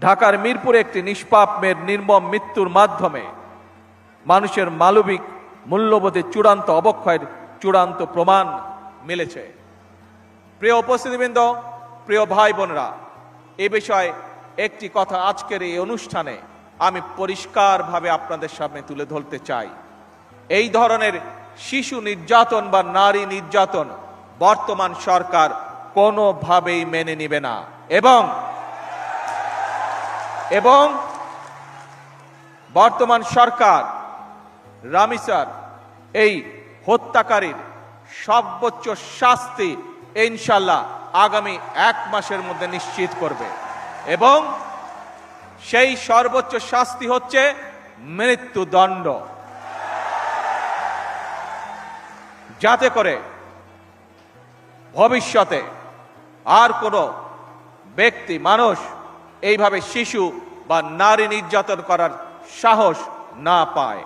ঢাকার মিরপুরে একটি নিষ্পাপ মেয়ের নির্মম মৃত্যুর মাধ্যমে মানুষের মানবিক মূল্যবোধের চূড়ান্ত অবক্ষয়ের চূড়ান্ত প্রমাণ মিলেছে। প্রিয় উপস্থিতিবৃন্দ, প্রিয় ভাই বোনেরা, এ বিষয়ে একটি কথা আজকের এই অনুষ্ঠানে আমি পরিষ্কারভাবে আপনাদের সামনে তুলে ধরতে চাই। এই ধরনের শিশু নির্যাতন বা নারী নির্যাতন বর্তমান সরকার কোনোভাবেই মেনে নেবে না এবং বর্তমান সরকার রামিসার এই হত্যাকারীর সর্বোচ্চ শাস্তি ইনশাআল্লাহ আগামী 1 মাসের মধ্যে নিশ্চিত করবে এবং সেই সর্বোচ্চ শাস্তি হচ্ছে মৃত্যুদণ্ড, যাতে করে ভবিষ্যতে আর কোনো ব্যক্তি মানুষ এইভাবে শিশু বা নারী নির্যাতন করার সাহস না পায়।